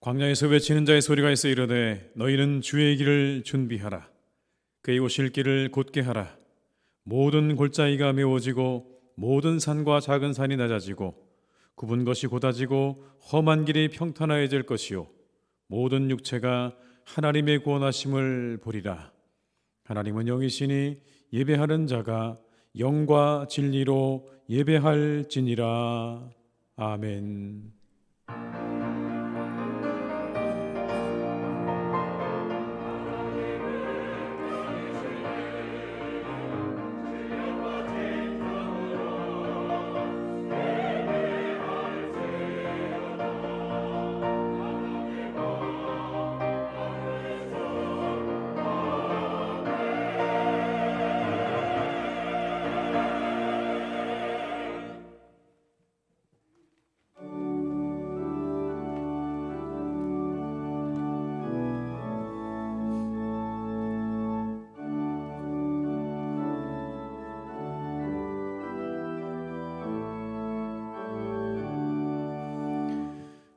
광야에서 외치는 자의 소리가 있어 이르되 너희는 주의 길을 준비하라. 그의 오실 길을 곧게 하라. 모든 골짜기가 메워지고 모든 산과 작은 산이 낮아지고 굽은 것이 곧아지고 험한 길이 평탄하여질 것이요 모든 육체가 하나님의 구원하심을 보리라. 하나님은 영이시니 예배하는 자가 영과 진리로 예배할지니라. 아멘.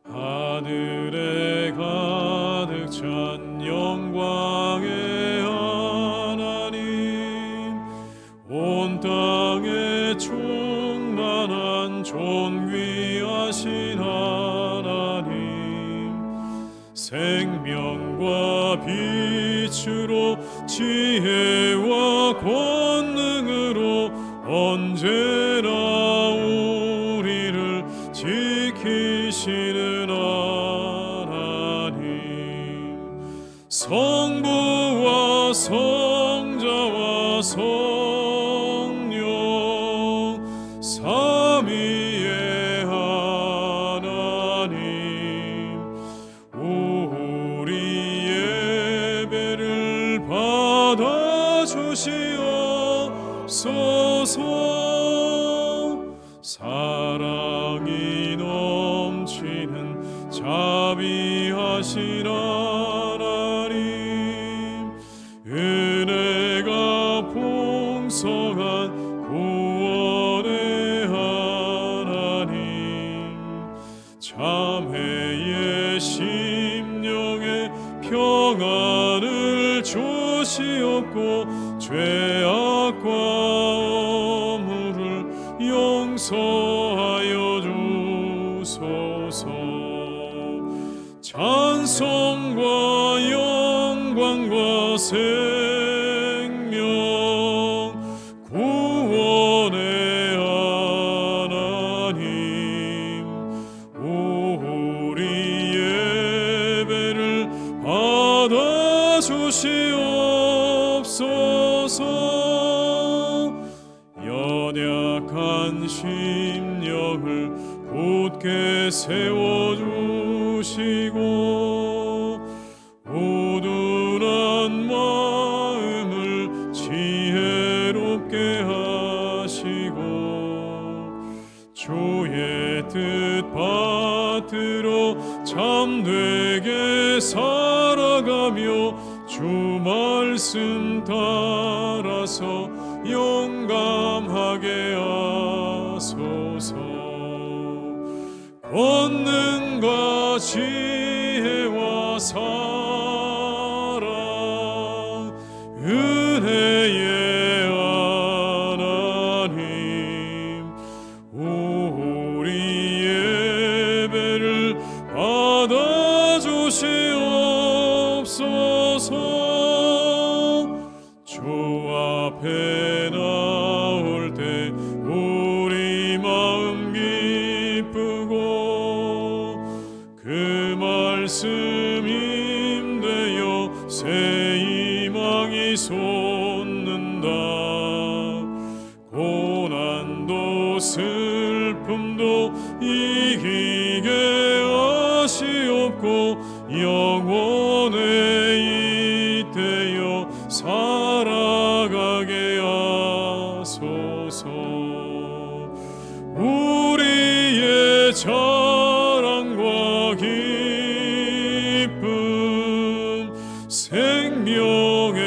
하늘에 가득 찬 영광의 하나님, 온 땅에 충만한 존귀하신 하나님, 생명과 빛으로 지혜와 권능으로 언제나 우리를 지키시는 하나님, 성부와 성자와 성령 삼위의 하나님, 우리 예배를 받아주시옵소서. 사랑이 넘치는 자비하신 하나님, 은혜가 풍성한 구원의 하나님, 참회의 심령에 평안을 주시옵고 죄악과 허물을 용서하여 주소서. 찬송과 영광과 생명 구원의 하나님, 우리 예배를 받아주시옵소서. 연약한 심령을 굳게 세워주시고 우둔한 마음을 지혜롭게 하시고 주의 뜻 받들어 참되게 살아가며 주 말씀 따라서 용감하게 하소서. 권능과 지혜와 사랑 은혜의 하나님, 우리 예배를 받아주시옵소서. 주 앞에 나올 때 우리 마음 기쁘고 그 말씀 임되어 새 희망이 솟는다. 고난도 슬픔도 이기게 하시옵고 영원에 잇대어 살아가게 하소서. 우리의 자랑과 기쁨 생명의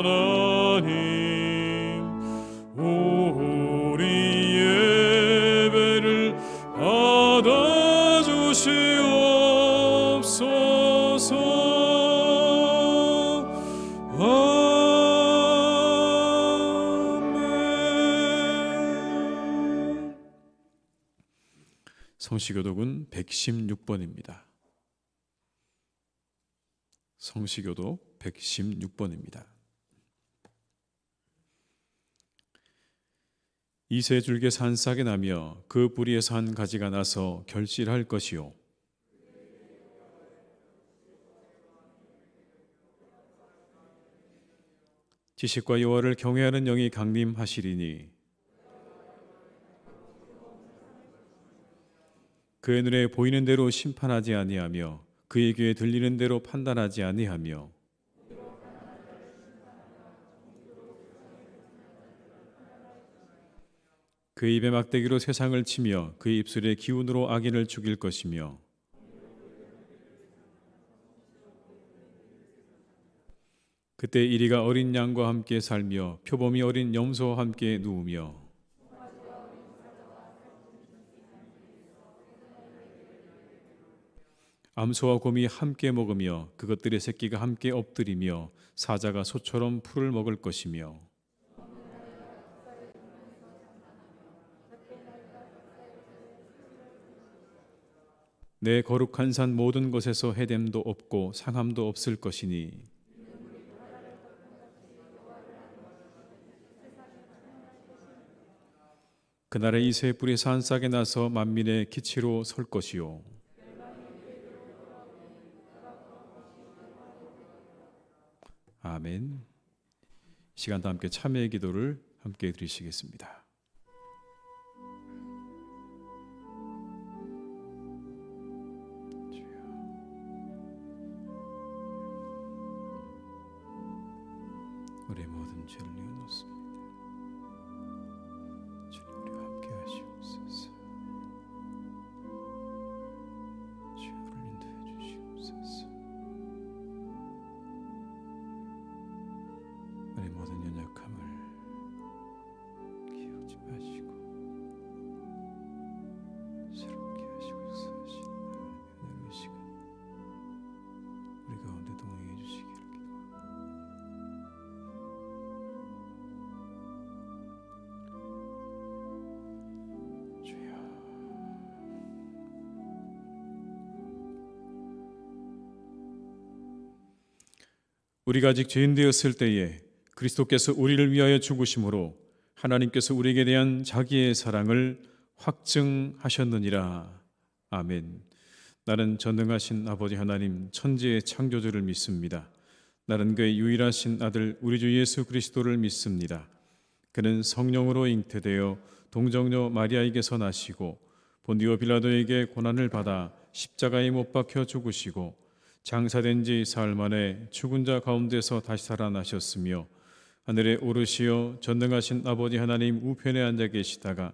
하나님, 우리 예배를 받아주시옵소서. 성시교독은 116번입니다. 성시교독 116번입니다. 이세줄기 산싹이 나며 그 뿌리에서 한 가지가 나서 결실할 것이요 지식과 여호와를 경외하는 영이 강림하시리니 그의 눈에 보이는 대로 심판하지 아니하며 그의 귀에 들리는 대로 판단하지 아니하며 그 입에 막대기로 세상을 치며 그 입술의 기운으로 악인을 죽일 것이며 그때 이리가 어린 양과 함께 살며 표범이 어린 염소와 함께 누우며 암소와 곰이 함께 먹으며 그것들의 새끼가 함께 엎드리며 사자가 소처럼 풀을 먹을 것이며 내 거룩한 산 모든 곳에서 해됨도 없고 상함도 없을 것이니 그날에 이 새 뿔이 산싹에 나서 만민의 기치로 설 것이요 아멘. 시간도 함께 참회의 기도를 함께 드리시겠습니다. 우리 모든 죄를 내어놓습니다. 주님 우리와 함께 하시옵소서. 주를 인도해 주시옵소서. 우리 모든 연약함을 기우지 마시고 새롭게 하시고 역사하시는 하나님의 은혜의 시간 우리 가운데 동행해 주시기를 기도합니다. 주여 우리가 아직 죄인 되었을 때에 그리스도께서 우리를 위하여 죽으심으로 하나님께서 우리에게 대한 자기의 사랑을 확증하셨느니라. 아멘. 나는 전능하신 아버지 하나님 천지의 창조주를 믿습니다. 나는 그의 유일하신 아들 우리 주 예수 그리스도를 믿습니다. 그는 성령으로 잉태되어 동정녀 마리아에게서 나시고 본디오 빌라도에게 고난을 받아 십자가에 못 박혀 죽으시고 장사된 지 사흘 만에 죽은 자 가운데서 다시 살아나셨으며 하늘에 오르시어 전능하신 아버지 하나님 우편에 앉아 계시다가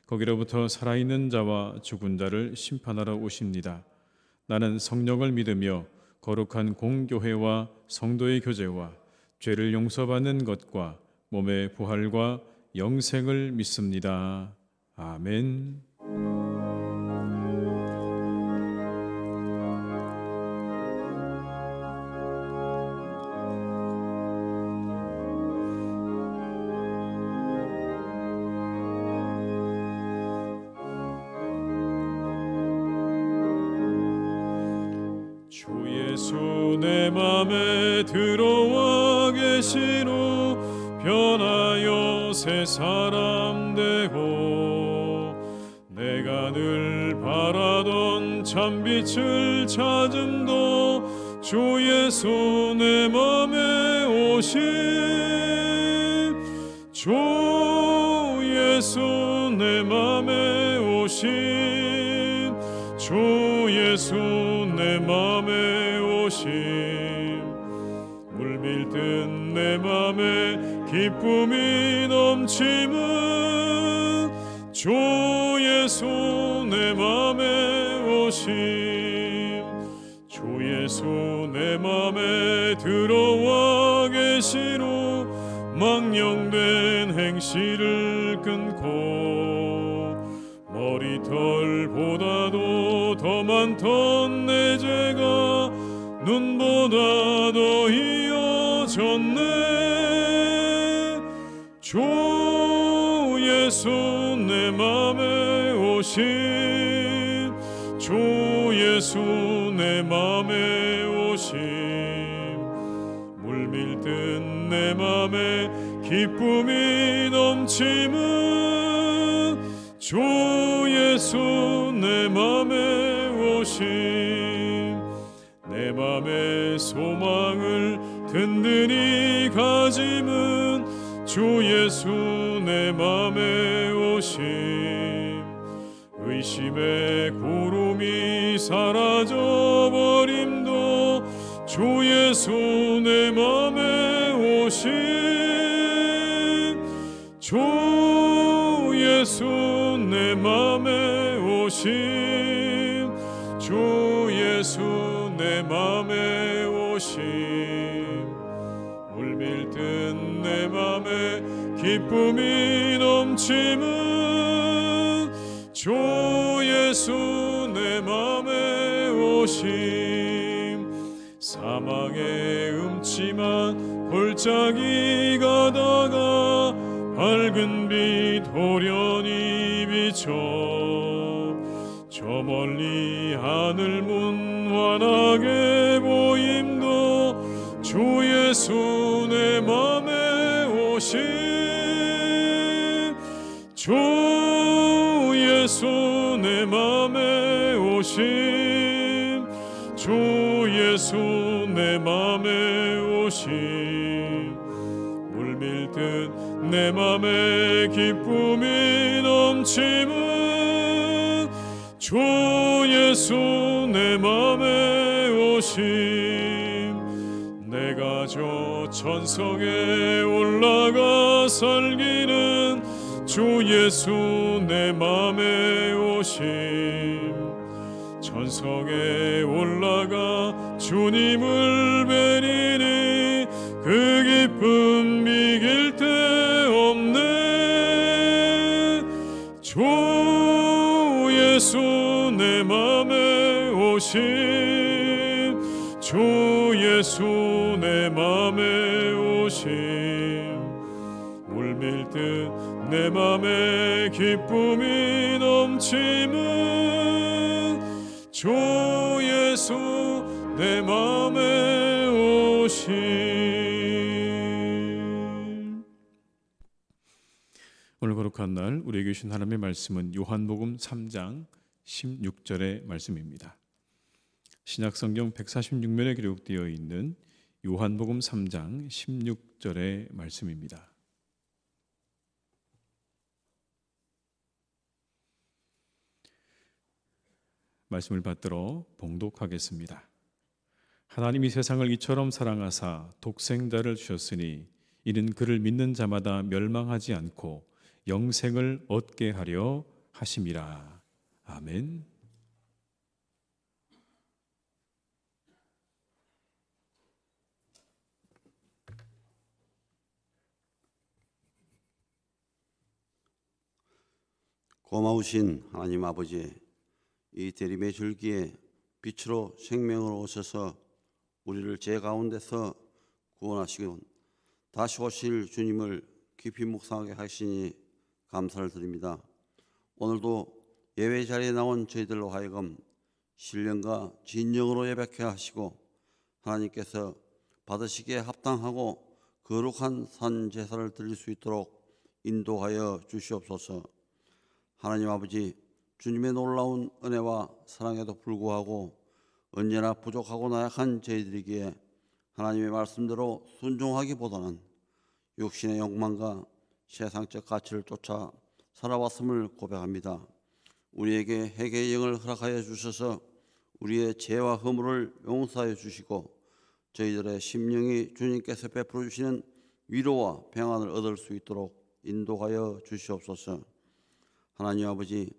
거기로부터 살아있는 자와 죽은 자를 심판하러 오십니다. 나는 성령을 믿으며 거룩한 공교회와 성도의 교제와 죄를 용서받는 것과 몸의 부활과 영생을 믿습니다. 아멘. 주 예수 내 맘에 들어와 계시로 변하여 새 사람 되고 내가 늘 바라던 참빛을 찾음도 주 예수 내 맘에 오심 주 예수 내 맘에 오심 주 예수 내 맘에 오심 물밀듯 내 맘에 기쁨이 넘침은 주 예수 내 맘에 오심 주 예수 내 맘에 들어와 계시로 망령된 행실을 끊고 머리털보다도 더 많던 내 죄가 눈보다 더 이어졌네 주 예수 내 맘에 오심 주 예수 내 맘에 오심 물밀듯 내 맘에 기쁨이 넘침은 주 예수 내 맘에 오심 내 맘의 소망을 든든히 가짐은 주 예수 내 맘에 오심 의심의 구름이 사라져버림도 주 예수 내 맘에 오심 주 예수 내 맘에 오심 주 예수 내 맘에 오심 물밀듯 내 맘에 기쁨이 넘침은 주 예수 내 맘에 오심 사망의 음침한 골짜기 가다가 밝은 빛 호련히 비춰 저 멀리 하늘 문 환하게 보임도 주 예수 내 맘에 오심 주 예수 내 맘에 오심 주 예수 내 맘에 오심 물밀듯 내 맘에 기쁨이 넘침은 주 예수 내 맘에 오심 내가 저 천성에 올라가 살기는 주 예수 내 맘에 오심 천성에 올라가 주님을 뵈리니 그 기쁨 이길 데 없네 주 예수 내 맘에 오심 주 예수 내 맘에 오심 물밀듯 내 맘에 기쁨이 넘침은 주 예수 내 맘에 오심. 오늘 거룩한 날 우리에게 주신 하나님의 말씀은 요한복음 3장 16절의 말씀입니다. 신약성경 146면에 기록되어 있는 요한복음 3장 16절의 말씀입니다. 말씀을 받들어 봉독하겠습니다. 하나님이 세상을 이처럼 사랑하사 독생자를 주셨으니 이는 그를 믿는 자마다 멸망하지 않고 영생을 얻게 하려 하심이라. 아멘. 고마우신 하나님 아버지, 이 대림의 줄기에 빛으로 생명으로 오셔서 우리를 죄 가운데서 구원하시고 다시 오실 주님을 깊이 묵상하게 하시니 감사를 드립니다. 오늘도 예배 자리에 나온 저희들로 하여금 신령과 진정으로 예배케 하시고 하나님께서 받으시기에 합당하고 거룩한 산 제사를 드릴 수 있도록 인도하여 주시옵소서. 하나님 아버지, 주님의 놀라운 은혜와 사랑에도 불구하고 언제나 부족하고 나약한 저희들이기에 하나님의 말씀대로 순종하기보다는 육신의 욕망과 세상적 가치를 쫓아 살아왔음을 고백합니다. 우리에게 회개의 영을 허락하여 주셔서 우리의 죄와 허물을 용서하여 주시고 저희들의 심령이 주님께서 베풀어 주시는 위로와 평안을 얻을 수 있도록 인도하여 주시옵소서. 하나님 아버지,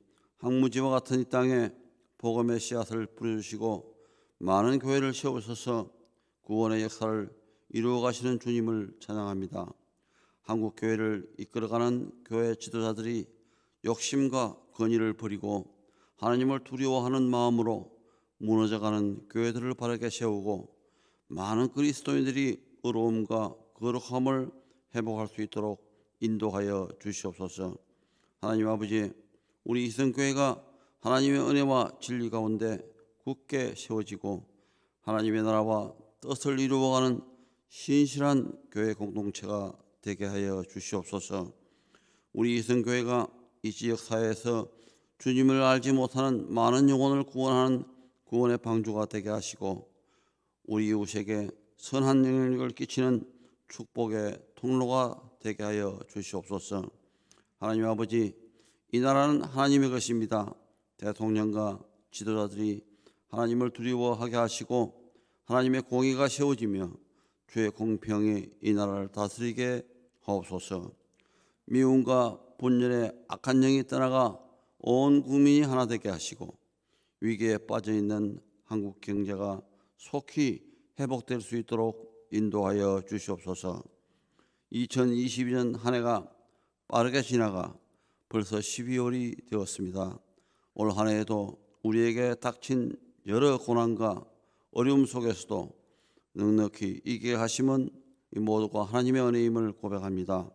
황무지와 같은 이 땅에 복음의 씨앗을 뿌려주시고 많은 교회를 세우셔서 구원의 역사를 이루어 가시는 주님을 찬양합니다. 한국 교회를 이끌어가는 교회 지도자들이 욕심과 권위를 버리고 하나님을 두려워하는 마음으로 무너져가는 교회들을 바르게 세우고 많은 그리스도인들이 의로움과 거룩함을 회복할 수 있도록 인도하여 주시옵소서. 하나님 아버지, 우리 이성교회가 하나님의 은혜와 진리 가운데 굳게 세워지고 하나님의 나라와 뜻을 이루어가는 신실한 교회 공동체가 되게 하여 주시옵소서. 우리 이성교회가 이 지역 사회에서 주님을 알지 못하는 많은 영혼을 구원하는 구원의 방주가 되게 하시고 우리 이웃에게 선한 영향력을 끼치는 축복의 통로가 되게 하여 주시옵소서. 하나님 아버지, 이 나라는 하나님의 것입니다. 대통령과 지도자들이 하나님을 두려워하게 하시고 하나님의 공의가 세워지며 주의 공평이 이 나라를 다스리게 하옵소서. 미움과 분열의 악한 영이 떠나가 온 국민이 하나 되게 하시고 위기에 빠져 있는 한국 경제가 속히 회복될 수 있도록 인도하여 주시옵소서. 2022년 한 해가 빠르게 지나가 벌써 12월이 되었습니다. 올 한 해에도 우리에게 닥친 여러 고난과 어려움 속에서도 넉넉히 이기게 하심은 이 모두가 하나님의 은혜임을 고백합니다.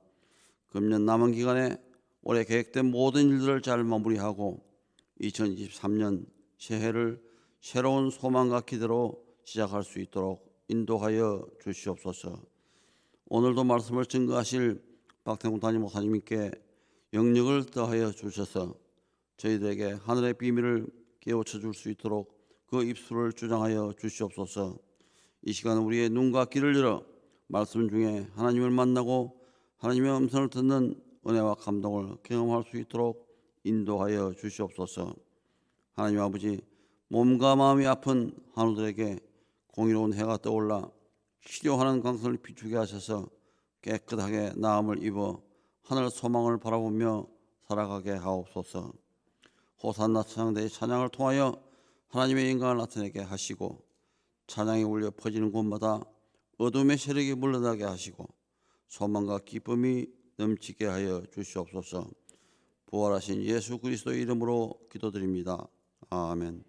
금년 남은 기간에 올해 계획된 모든 일들을 잘 마무리하고 2023년 새해를 새로운 소망과 기대로 시작할 수 있도록 인도하여 주시옵소서. 오늘도 말씀을 증거하실 박태웅 담임 목사님께 영역을 더하여 주셔서 저희들에게 하늘의 비밀을 깨우쳐 줄 수 있도록 그 입술을 주장하여 주시옵소서. 이 시간 우리의 눈과 귀를 열어 말씀 중에 하나님을 만나고 하나님의 음성을 듣는 은혜와 감동을 경험할 수 있도록 인도하여 주시옵소서. 하나님 아버지, 몸과 마음이 아픈 한우들에게 공의로운 해가 떠올라 치료하는 광선을 비추게 하셔서 깨끗하게 나음을 입어 하늘 소망을 바라보며 살아가게 하옵소서. 호산나 찬양대의 찬양을 통하여 하나님의 영광을 나타내게 하시고 찬양이 울려 퍼지는 곳마다 어둠의 세력이 물러나게 하시고 소망과 기쁨이 넘치게 하여 주시옵소서. 부활하신 예수 그리스도의 이름으로 기도드립니다. 아멘.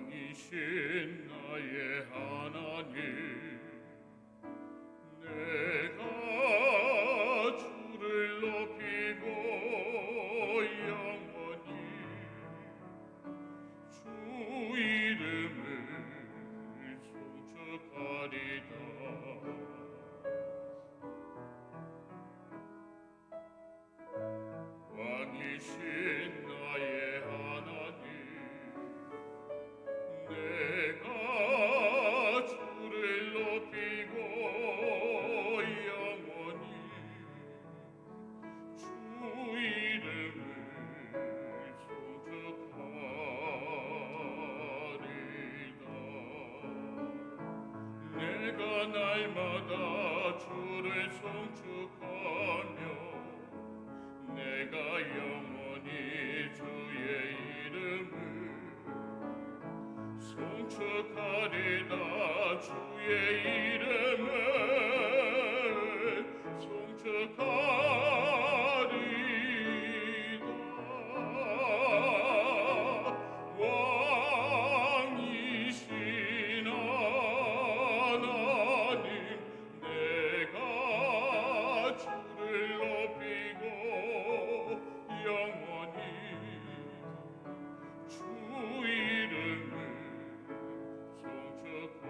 왕이신 나의 하나님, 내가 주를 높이고 영원히 주 이름을 송축하리다. 왕이신 나의 하나님, 내가 주를 높이고 영원히 주 이름을 송축하리다. 내가 날마다 주를 송축하며 내가 영원히 주의 이름을 송축하리다. 주의 이름을 송축하리다. 왕이신 하나님, 내가 주를 높이고 영원히 주 이름을 송축하리다.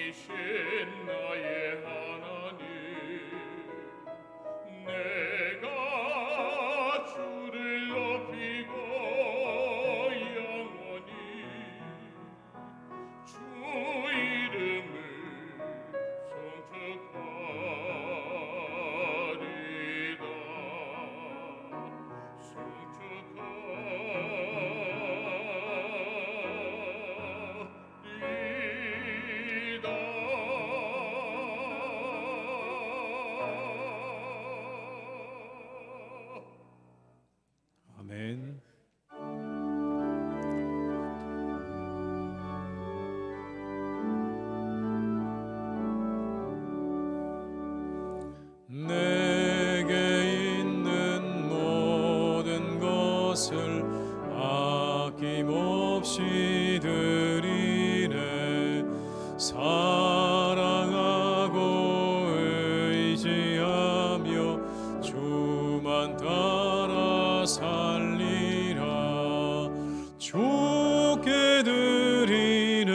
이신 나의 하나님 내가 주를 높이고 영원히 주 이름을 아멘. 내게 있는 모든 것을 아낌없이 드리네. 사랑하고 의지하며 주만 따라 살리라. 주께 드리네.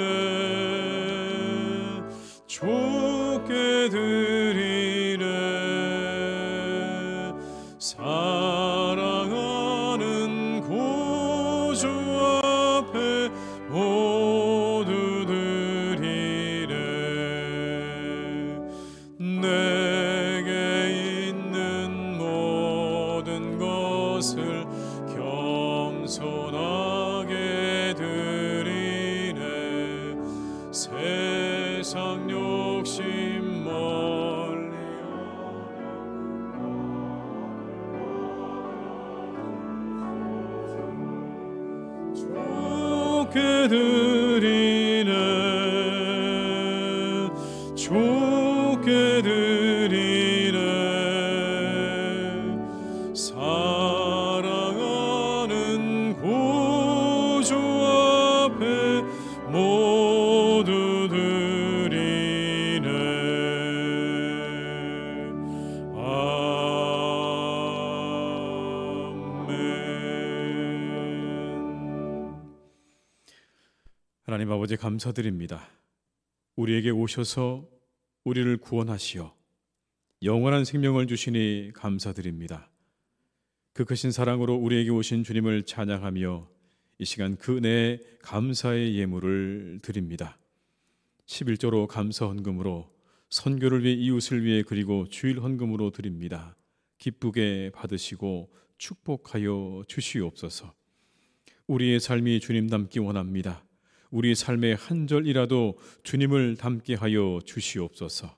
주께 드리네. 사랑하는 구주 앞에 모두 드리네. 내게 있는 모든 것을 겸손하게 드리네. 세상 욕심 멀리 주께 드리네. 주께 드리네. 사랑하는 구주 앞에 모두 드리네. 아멘. 하나님 아버지 감사드립니다. 우리에게 오셔서 우리를 구원하시어 영원한 생명을 주시니 감사드립니다. 그 크신 사랑으로 우리에게 오신 주님을 찬양하며 이 시간 그 은혜에 감사의 예물을 드립니다. 11조로 감사 헌금으로 선교를 위해 이웃을 위해 그리고 주일 헌금으로 드립니다. 기쁘게 받으시고 축복하여 주시옵소서. 우리의 삶이 주님 닮기 원합니다. 우리 삶의 한 절이라도 주님을 닮게 하여 주시옵소서.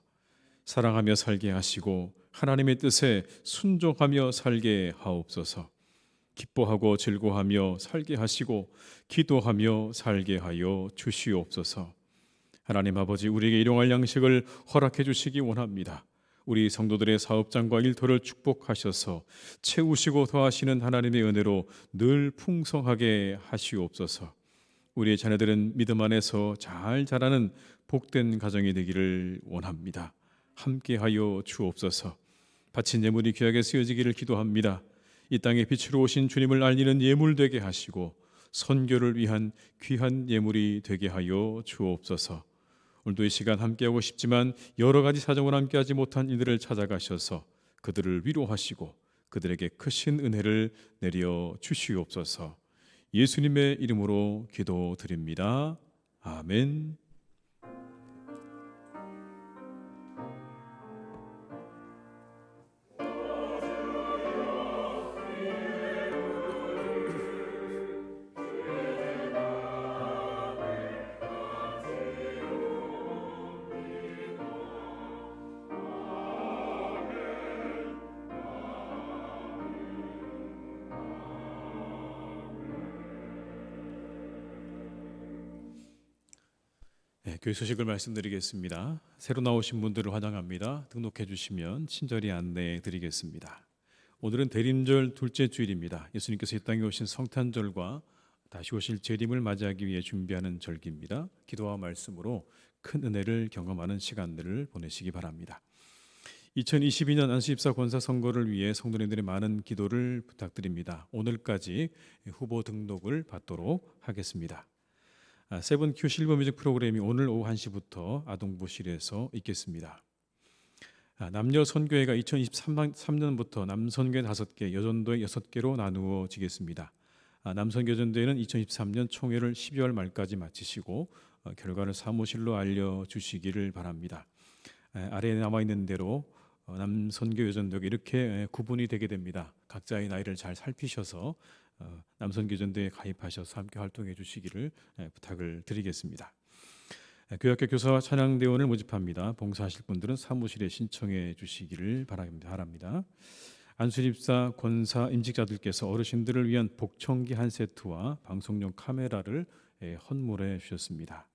사랑하며 살게 하시고 하나님의 뜻에 순종하며 살게 하옵소서. 기뻐하고 즐거워하며 살게 하시고 기도하며 살게 하여 주시옵소서. 하나님 아버지, 우리에게 일용할 양식을 허락해 주시기 원합니다. 우리 성도들의 사업장과 일터를 축복하셔서 채우시고 더하시는 하나님의 은혜로 늘 풍성하게 하시옵소서. 우리의 자녀들은 믿음 안에서 잘 자라는 복된 가정이 되기를 원합니다. 함께하여 주옵소서. 바친 예물이 귀하게 쓰여지기를 기도합니다. 이 땅에 빛으로 오신 주님을 알리는 예물 되게 하시고 선교를 위한 귀한 예물이 되게 하여 주옵소서. 오늘도 이 시간 함께하고 싶지만 여러 가지 사정으로 함께하지 못한 이들을 찾아가셔서 그들을 위로하시고 그들에게 크신 은혜를 내려 주시옵소서. 예수님의 이름으로 기도드립니다. 아멘. 교회 소식을 말씀드리겠습니다. 새로 나오신 분들을 환영합니다. 등록해 주시면 친절히 안내해 드리겠습니다. 오늘은 대림절 둘째 주일입니다. 예수님께서 이 땅에 오신 성탄절과 다시 오실 재림을 맞이하기 위해 준비하는 절기입니다. 기도와 말씀으로 큰 은혜를 경험하는 시간들을 보내시기 바랍니다. 2022년 안수집사 권사 선거를 위해 성도님들의 많은 기도를 부탁드립니다. 오늘까지 후보 등록을 받도록 하겠습니다. 세븐큐 실버뮤직 프로그램이 오늘 오후 1시부터 아동부실에서 있겠습니다. 남녀 선교회가 2023년부터 남선교회 5개, 여전도회 6개로 나누어지겠습니다. 남선교전도회는 2023년 총회를 12월 말까지 마치시고 결과를 사무실로 알려주시기를 바랍니다. 아래에 나와 있는 대로 남선교 여전도회가 이렇게 구분이 되게 됩니다. 각자의 나이를 잘 살피셔서 남선교전도회에 가입하셔서 함께 활동해 주시기를 부탁을 드리겠습니다. 교학교 교사와 찬양대원을 모집합니다. 봉사하실 분들은 사무실에 신청해 주시기를 바랍니다. 안수집사, 권사, 임직자들께서 어르신들을 위한 복청기 한 세트와 방송용 카메라를 헌물해 주셨습니다.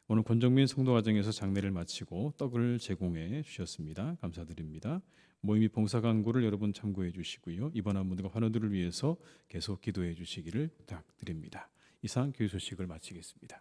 오늘 권정민 성도가정에서 장례를 마치고 떡을 제공해 주셨습니다. 감사드립니다. 모임이 봉사 광고를 여러분 참고해 주시고요. 입원한 분들과 환우들을 위해서 계속 기도해 주시기를 부탁드립니다. 이상 교회 소식을 마치겠습니다.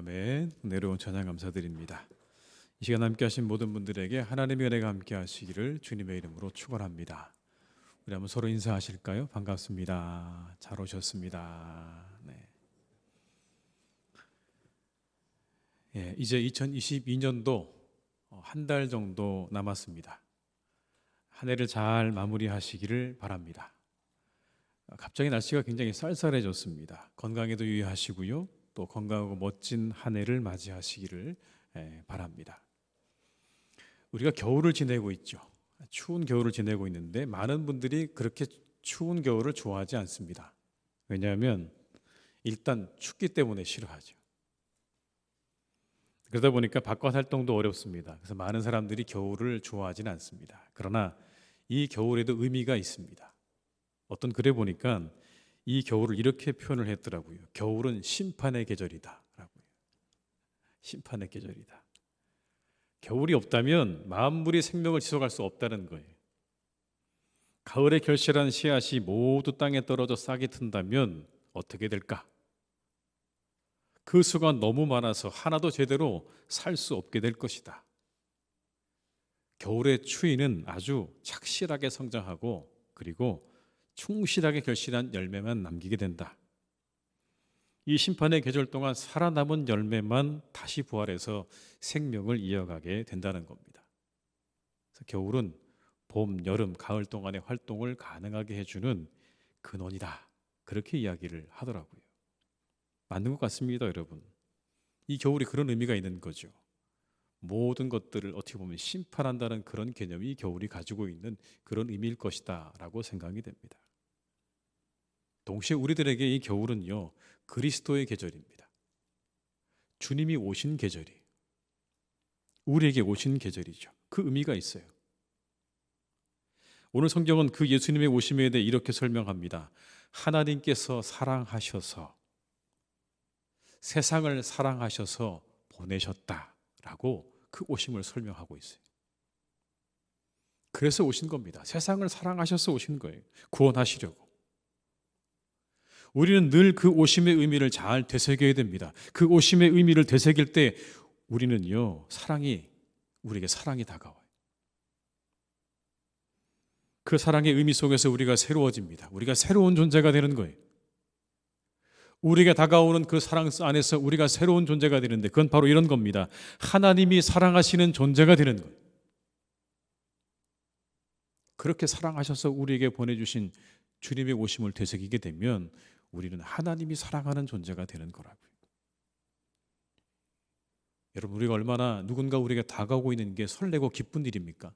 아멘. 내려온 찬양 감사드립니다. 이 시간 함께 하신 모든 분들에게 하나님의 은혜가 함께 하시기를 주님의 이름으로 축원합니다. 우리 한번 서로 인사하실까요? 반갑습니다. 잘 오셨습니다. 네. 예, 이제 2022년도 한 달 정도 남았습니다. 한 해를 잘 마무리하시기를 바랍니다. 갑자기 날씨가 굉장히 쌀쌀해졌습니다. 건강에도 유의하시고요. 또 건강하고 멋진 한 해를 맞이하시기를 바랍니다. 우리가 겨울을 지내고 있죠. 추운 겨울을 지내고 있는데 많은 분들이 그렇게 추운 겨울을 좋아하지 않습니다. 왜냐하면 일단 춥기 때문에 싫어하죠. 그러다 보니까 바깥 활동도 어렵습니다. 그래서 많은 사람들이 겨울을 좋아하지는 않습니다. 그러나 이 겨울에도 의미가 있습니다. 어떤 글에 보니까 이 겨울을 이렇게 표현을 했더라고요. 겨울은 심판의 계절이다 라고요. 심판의 계절이다. 겨울이 없다면 만물이 생명을 지속할 수 없다는 거예요. 가을에 결실한 씨앗이 모두 땅에 떨어져 싹이 튼다면 어떻게 될까? 그 수가 너무 많아서 하나도 제대로 살 수 없게 될 것이다. 겨울의 추위는 아주 착실하게 성장하고 그리고 충실하게 결실한 열매만 남기게 된다. 이 심판의 계절 동안 살아남은 열매만 다시 부활해서 생명을 이어가게 된다는 겁니다. 그래서 겨울은 봄, 여름, 가을 동안의 활동을 가능하게 해주는 근원이다. 그렇게 이야기를 하더라고요. 맞는 것 같습니다, 여러분. 이 겨울이 그런 의미가 있는 거죠. 모든 것들을 어떻게 보면 심판한다는 그런 개념이 이 겨울이 가지고 있는 그런 의미일 것이다 라고 생각이 됩니다. 동시에 우리들에게 이 겨울은요, 그리스도의 계절입니다. 주님이 오신 계절이 우리에게 오신 계절이죠. 그 의미가 있어요. 오늘 성경은 그 예수님의 오심에 대해 이렇게 설명합니다. 하나님께서 사랑하셔서 세상을 사랑하셔서 보내셨다라고 그 오심을 설명하고 있어요. 그래서 오신 겁니다. 세상을 사랑하셔서 오신 거예요. 구원하시려고. 우리는 늘 그 오심의 의미를 잘 되새겨야 됩니다. 그 오심의 의미를 되새길 때 우리는요, 우리에게 사랑이 다가와요. 그 사랑의 의미 속에서 우리가 새로워집니다. 우리가 새로운 존재가 되는 거예요. 우리에게 다가오는 그 사랑 안에서 우리가 새로운 존재가 되는데 그건 바로 이런 겁니다. 하나님이 사랑하시는 존재가 되는 거예요. 그렇게 사랑하셔서 우리에게 보내주신 주님의 오심을 되새기게 되면 우리는 하나님이 사랑하는 존재가 되는 거라고요. 여러분, 우리가 얼마나 누군가 우리에게 다가오고 있는 게 설레고 기쁜 일입니까?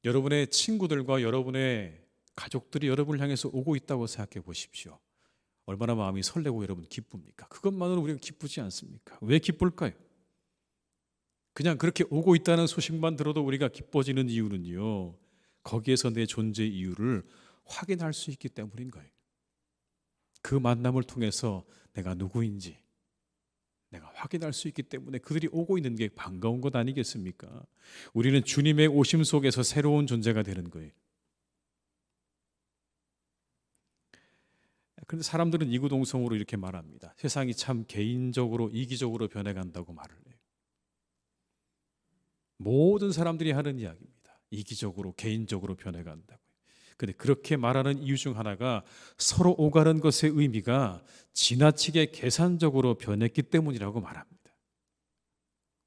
여러분의 친구들과 여러분의 가족들이 여러분을 향해서 오고 있다고 생각해 보십시오. 얼마나 마음이 설레고 여러분 기쁩니까? 그것만으로 우리가 기쁘지 않습니까? 왜 기쁠까요? 그냥 그렇게 오고 있다는 소식만 들어도 우리가 기뻐지는 이유는요, 거기에서 내 존재 이유를 확인할 수 있기 때문인 거예요. 그 만남을 통해서 내가 누구인지 내가 확인할 수 있기 때문에 그들이 오고 있는 게 반가운 것 아니겠습니까? 우리는 주님의 오심 속에서 새로운 존재가 되는 거예요. 그런데 사람들은 이구동성으로 이렇게 말합니다. 세상이 참 개인적으로 이기적으로 변해간다고 말을 해요. 모든 사람들이 하는 이야기입니다. 이기적으로 개인적으로 변해간다고요. 그런데 그렇게 말하는 이유 중 하나가 서로 오가는 것의 의미가 지나치게 계산적으로 변했기 때문이라고 말합니다.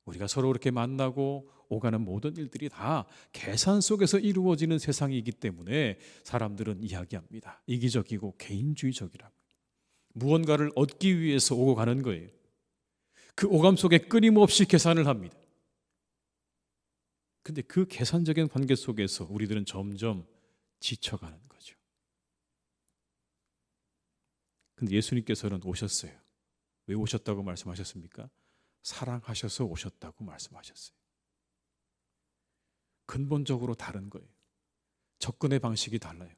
우리가 서로 이렇게 만나고 오가는 모든 일들이 다 계산 속에서 이루어지는 세상이기 때문에 사람들은 이야기합니다. 이기적이고 개인주의적이라고. 무언가를 얻기 위해서 오고 가는 거예요. 그 오감 속에 끊임없이 계산을 합니다. 근데 그 계산적인 관계 속에서 우리들은 점점 지쳐가는 거죠. 근데 예수님께서는 오셨어요. 왜 오셨다고 말씀하셨습니까? 사랑하셔서 오셨다고 말씀하셨어요. 근본적으로 다른 거예요. 접근의 방식이 달라요.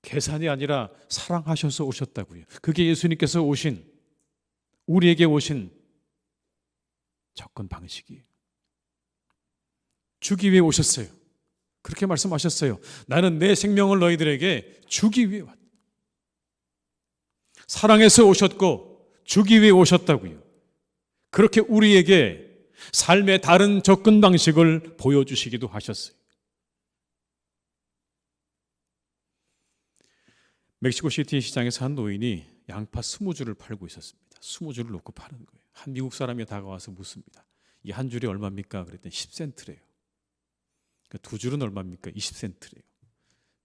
계산이 아니라 사랑하셔서 오셨다고요. 그게 예수님께서 우리에게 오신 접근 방식이에요. 주기 위해 오셨어요. 그렇게 말씀하셨어요. 나는 내 생명을 너희들에게 주기 위해 왔다. 사랑해서 오셨고 주기 위해 오셨다고요. 그렇게 우리에게 삶의 다른 접근 방식을 보여주시기도 하셨어요. 멕시코시티 시장에서 한 노인이 양파 20줄을 팔고 있었습니다. 20줄을 놓고 파는 거예요. 한 미국 사람이 다가와서 묻습니다. 이 한 줄이 얼마입니까? 그랬더니 10센트래요. 그러니까 두 줄은 얼마입니까? 20센트래요.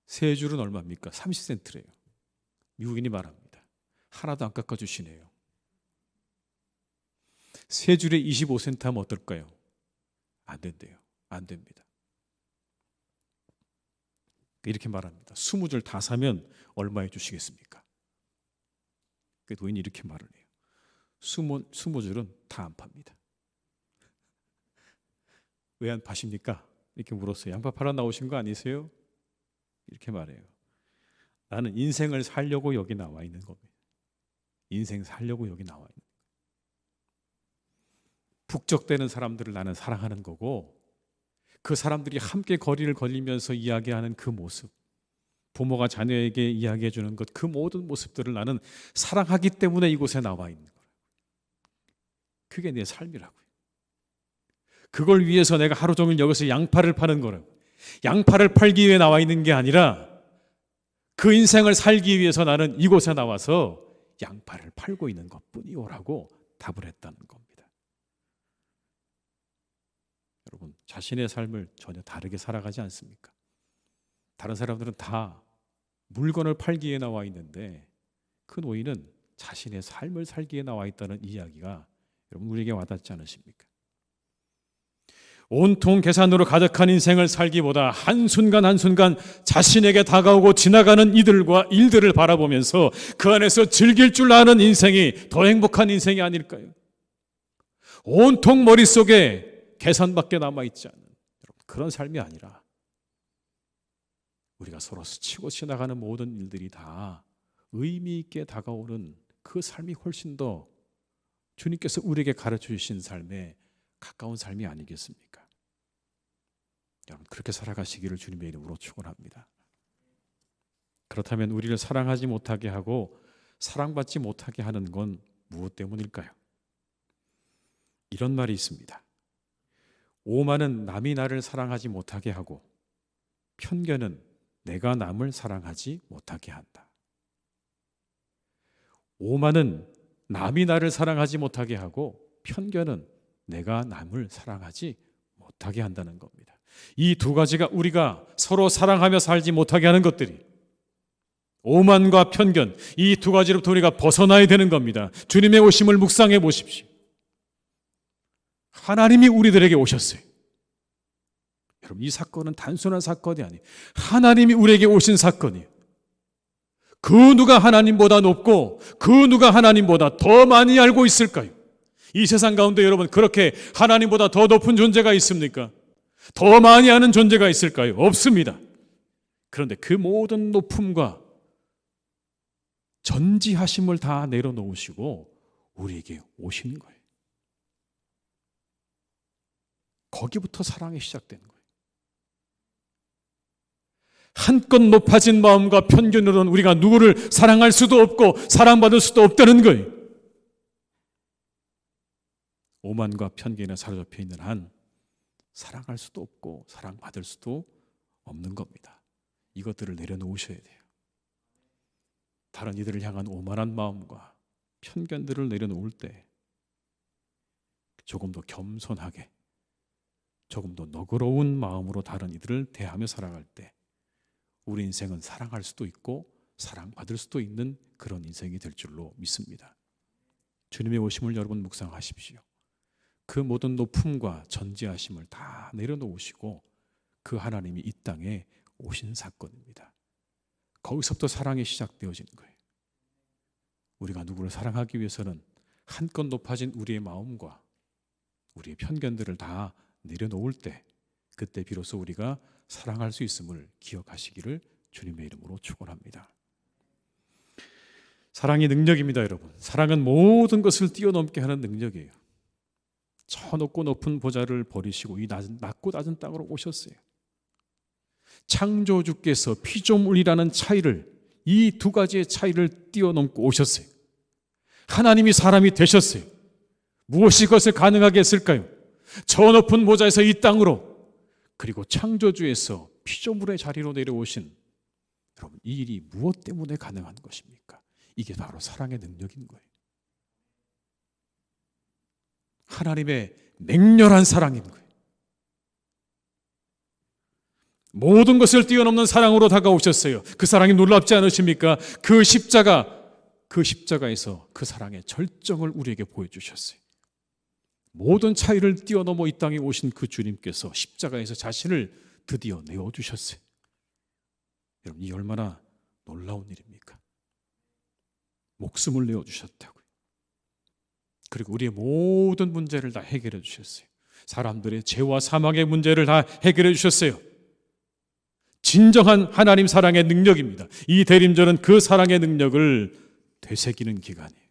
세 줄은 얼마입니까? 30센트래요. 미국인이 말합니다. 하나도 안 깎아주시네요. 세 줄에 25센트 하면 어떨까요? 안 된대요. 안 됩니다. 이렇게 말합니다. 20줄 다 사면 얼마에 주시겠습니까? 그 노인이 이렇게 말을 해요. 20줄은 다 안 팝니다. 왜 안 파십니까? 이렇게 물었어요. 양파 팔아 나오신 거 아니세요? 이렇게 말해요. 나는 인생을 살려고 여기 나와 있는 겁니다. 인생 살려고 여기 나와 있는 거예요. 북적대는 사람들을 나는 사랑하는 거고, 그 사람들이 함께 거리를 걸리면서 이야기하는 그 모습, 부모가 자녀에게 이야기해 주는 것, 그 모든 모습들을 나는 사랑하기 때문에 이곳에 나와 있는 거예요. 그게 내 삶이라고요. 그걸 위해서 내가 하루 종일 여기서 양파를 파는 거라고. 양파를 팔기 위해 나와 있는 게 아니라 그 인생을 살기 위해서 나는 이곳에 나와서 양파를 팔고 있는 것뿐이오라고 답을 했다는 겁니다. 여러분, 자신의 삶을 전혀 다르게 살아가지 않습니까? 다른 사람들은 다 물건을 팔기 위해 나와 있는데 그 노인은 자신의 삶을 살기에 나와 있다는 이야기가 여러분 우리에게 와닿지 않으십니까? 온통 계산으로 가득한 인생을 살기보다 한순간 한순간 자신에게 다가오고 지나가는 이들과 일들을 바라보면서 그 안에서 즐길 줄 아는 인생이 더 행복한 인생이 아닐까요? 온통 머릿속에 계산밖에 남아있지 않은 그런 삶이 아니라 우리가 서로 스치고 지나가는 모든 일들이 다 의미 있게 다가오는 그 삶이 훨씬 더 주님께서 우리에게 가르쳐 주신 삶에 가까운 삶이 아니겠습니까? 여러분, 그렇게 살아가시기를 주님의 이름으로 축원합니다. 그렇다면 우리를 사랑하지 못하게 하고 사랑받지 못하게 하는 건 무엇 때문일까요? 이런 말이 있습니다. 오만은 남이 나를 사랑하지 못하게 하고 편견은 내가 남을 사랑하지 못하게 한다. 오만은 남이 나를 사랑하지 못하게 하고 편견은 내가 남을 사랑하지 못하게 한다는 겁니다. 이 두 가지가 우리가 서로 사랑하며 살지 못하게 하는 것들이 오만과 편견, 이 두 가지로부터 우리가 벗어나야 되는 겁니다. 주님의 오심을 묵상해 보십시오. 하나님이 우리들에게 오셨어요. 여러분, 이 사건은 단순한 사건이 아니에요. 하나님이 우리에게 오신 사건이에요. 그 누가 하나님보다 높고 그 누가 하나님보다 더 많이 알고 있을까요? 이 세상 가운데 여러분 그렇게 하나님보다 더 높은 존재가 있습니까? 더 많이 아는 존재가 있을까요? 없습니다. 그런데 그 모든 높음과 전지하심을 다 내려놓으시고 우리에게 오시는 거예요. 거기부터 사랑이 시작되는 거예요. 한껏 높아진 마음과 편견으로는 우리가 누구를 사랑할 수도 없고 사랑받을 수도 없다는 거예요. 오만과 편견에 사로잡혀 있는 한 사랑할 수도 없고 사랑받을 수도 없는 겁니다. 이것들을 내려놓으셔야 돼요. 다른 이들을 향한 오만한 마음과 편견들을 내려놓을 때 조금 더 겸손하게, 조금 더 너그러운 마음으로 다른 이들을 대하며 살아갈 때 우리 인생은 사랑할 수도 있고 사랑받을 수도 있는 그런 인생이 될 줄로 믿습니다. 주님의 오심을 여러분 묵상하십시오. 그 모든 높음과 전지하심을 다 내려놓으시고 그 하나님이 이 땅에 오신 사건입니다. 거기서부터 사랑이 시작되어지는 거예요. 우리가 누구를 사랑하기 위해서는 한껏 높아진 우리의 마음과 우리의 편견들을 다 내려놓을 때 그때 비로소 우리가 사랑할 수 있음을 기억하시기를 주님의 이름으로 축원합니다. 사랑이 능력입니다, 여러분. 사랑은 모든 것을 뛰어넘게 하는 능력이에요. 저 높고 높은 보좌를 버리시고 이 낮고 낮은 땅으로 오셨어요. 창조주께서 피조물이라는 차이를, 이 두 가지의 차이를 뛰어넘고 오셨어요. 하나님이 사람이 되셨어요. 무엇이 그것을 가능하게 했을까요? 저 높은 보좌에서 이 땅으로, 그리고 창조주에서 피조물의 자리로 내려오신 여러분, 이 일이 무엇 때문에 가능한 것입니까? 이게 바로 사랑의 능력인 거예요. 하나님의 맹렬한 사랑인 거예요. 모든 것을 뛰어넘는 사랑으로 다가오셨어요. 그 사랑이 놀랍지 않으십니까? 그 십자가에서 그 사랑의 절정을 우리에게 보여주셨어요. 모든 차이를 뛰어넘어 이 땅에 오신 그 주님께서 십자가에서 자신을 드디어 내어주셨어요. 여러분, 이 얼마나 놀라운 일입니까? 목숨을 내어주셨다고요. 그리고 우리의 모든 문제를 다 해결해 주셨어요. 사람들의 죄와 사망의 문제를 다 해결해 주셨어요. 진정한 하나님 사랑의 능력입니다. 이 대림절은 그 사랑의 능력을 되새기는 기간이에요.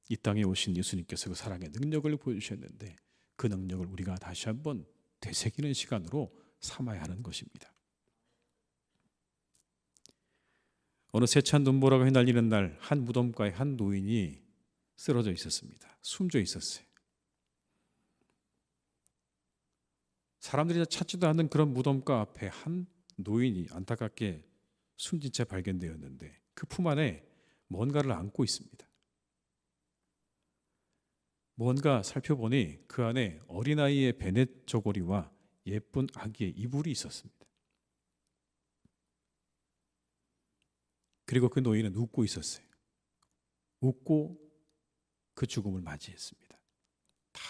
이 땅에 오신 예수님께서 그 사랑의 능력을 보여주셨는데 그 능력을 우리가 다시 한번 되새기는 시간으로 삼아야 하는 것입니다. 어느 세찬 눈보라가 휘날리는 날 한 무덤가에 한 노인이 쓰러져 있었습니다. 숨져 있었어요. 사람들이 찾지도 않는 그런 무덤가 앞에 한 노인이 안타깝게 숨진 채 발견되었는데 그 품 안에 뭔가를 안고 있습니다. 뭔가 살펴보니 그 안에 어린아이의 베넷 저고리와 예쁜 아기의 이불이 있었습니다. 그리고 그 노인은 웃고 있었어요. 웃고 그 죽음을 맞이했습니다. 다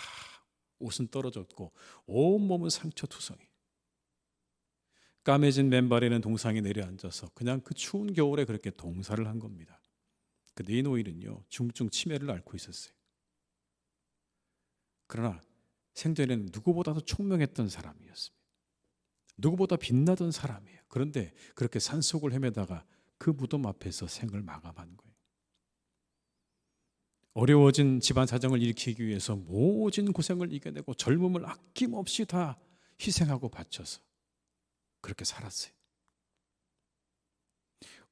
옷은 떨어졌고 온몸은 상처투성이. 까매진 맨발에는 동상이 내려앉아서 그냥 그 추운 겨울에 그렇게 동사를 한 겁니다. 근데 이 노인은요, 중증 치매를 앓고 있었어요. 그러나 생전에는 누구보다도 총명했던 사람이었습니다. 누구보다 빛나던 사람이에요. 그런데 그렇게 산속을 헤매다가 그 무덤 앞에서 생을 마감한 거예요. 어려워진 집안 사정을 일으키기 위해서 모진 고생을 이겨내고 젊음을 아낌없이 다 희생하고 바쳐서 그렇게 살았어요.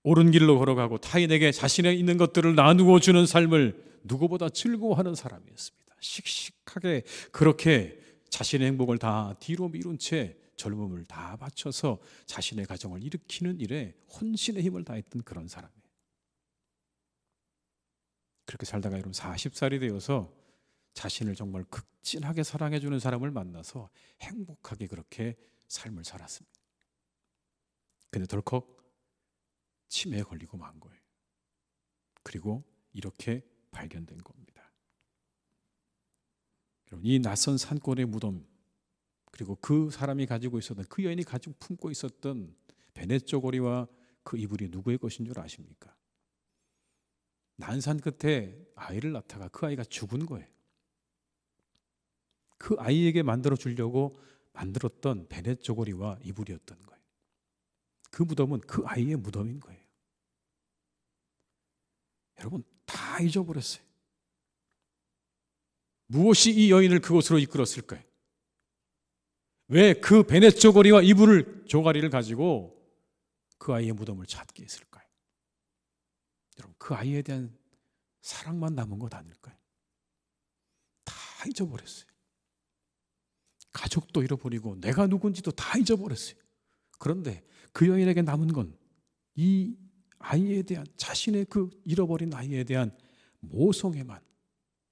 옳은 길로 걸어가고 타인에게 자신의 있는 것들을 나누어 주는 삶을 누구보다 즐거워하는 사람이었습니다. 씩씩하게 그렇게 자신의 행복을 다 뒤로 미룬 채 젊음을 다 바쳐서 자신의 가정을 일으키는 일에 혼신의 힘을 다했던 그런 사람이에요. 그렇게 살다가 여러분 40살이 되어서 자신을 정말 극진하게 사랑해 주는 사람을 만나서 행복하게 그렇게 삶을 살았습니다. 근데 덜컥 치매에 걸리고 만 거예요. 그리고 이렇게 발견된 겁니다. 여러분, 이 낯선 산골의 무덤, 그리고 그 사람이 가지고 있었던, 그 여인이 가지고 품고 있었던 베넷 저고리와 그 이불이 누구의 것인 줄 아십니까? 난산 끝에 아이를 낳다가 그 아이가 죽은 거예요. 그 아이에게 만들어 주려고 만들었던 베넷 저고리와 이불이었던 거예요. 그 무덤은 그 아이의 무덤인 거예요. 여러분, 다 잊어버렸어요. 무엇이 이 여인을 그곳으로 이끌었을까요? 왜 그 베넷 저고리와 이불을 조가리를 가지고 그 아이의 무덤을 찾게 했을까요? 여러분, 그 아이에 대한 사랑만 남은 것 아닐까요? 다 잊어버렸어요. 가족도 잃어버리고 내가 누군지도 다 잊어버렸어요. 그런데 그 여인에게 남은 건 이 아이에 대한, 자신의 그 잃어버린 아이에 대한 모성애만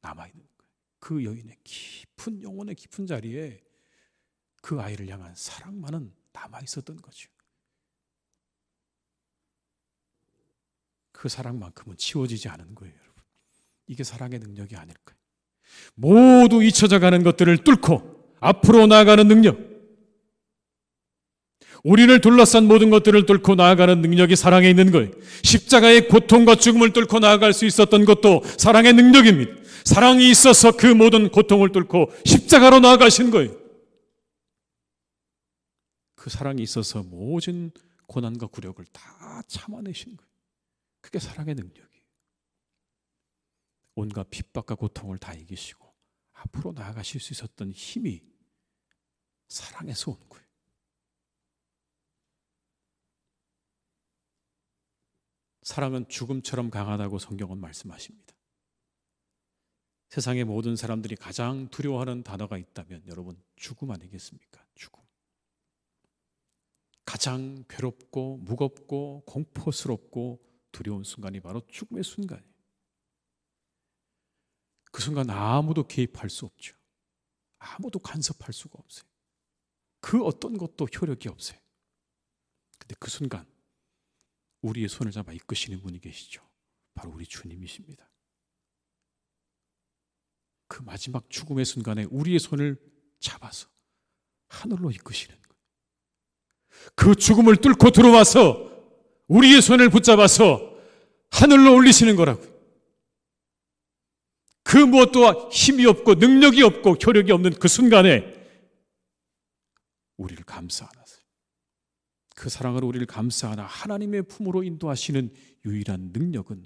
남아있는 거예요. 그 여인의 깊은, 영혼의 깊은 자리에 그 아이를 향한 사랑만은 남아있었던 거죠. 그 사랑만큼은 치워지지 않은 거예요, 여러분. 이게 사랑의 능력이 아닐까요? 모두 잊혀져가는 것들을 뚫고 앞으로 나아가는 능력, 우리를 둘러싼 모든 것들을 뚫고 나아가는 능력이 사랑에 있는 거예요. 십자가의 고통과 죽음을 뚫고 나아갈 수 있었던 것도 사랑의 능력입니다. 사랑이 있어서 그 모든 고통을 뚫고 십자가로 나아가신 거예요. 그 사랑이 있어서 모든 고난과 굴욕을 다 참아내신 거예요. 그게 사랑의 능력이에요. 온갖 핍박과 고통을 다 이기시고 앞으로 나아가실 수 있었던 힘이 사랑에서 온 거예요. 사랑은 죽음처럼 강하다고 성경은 말씀하십니다. 세상의 모든 사람들이 가장 두려워하는 단어가 있다면 여러분, 죽음 아니겠습니까? 죽음. 가장 괴롭고 무겁고 공포스럽고 두려운 순간이 바로 죽음의 순간이에요. 그 순간 아무도 개입할 수 없죠. 아무도 간섭할 수가 없어요. 그 어떤 것도 효력이 없어요. 근데 그 순간 우리의 손을 잡아 이끄시는 분이 계시죠. 바로 우리 주님이십니다. 그 마지막 죽음의 순간에 우리의 손을 잡아서 하늘로 이끄시는 거예요. 그 죽음을 뚫고 들어와서 우리의 손을 붙잡아서 하늘로 올리시는 거라고요. 그 무엇도 힘이 없고 능력이 없고 효력이 없는 그 순간에 우리를 감싸안아서 그 사랑으로 우리를 감싸안아 하나님의 품으로 인도하시는 유일한 능력은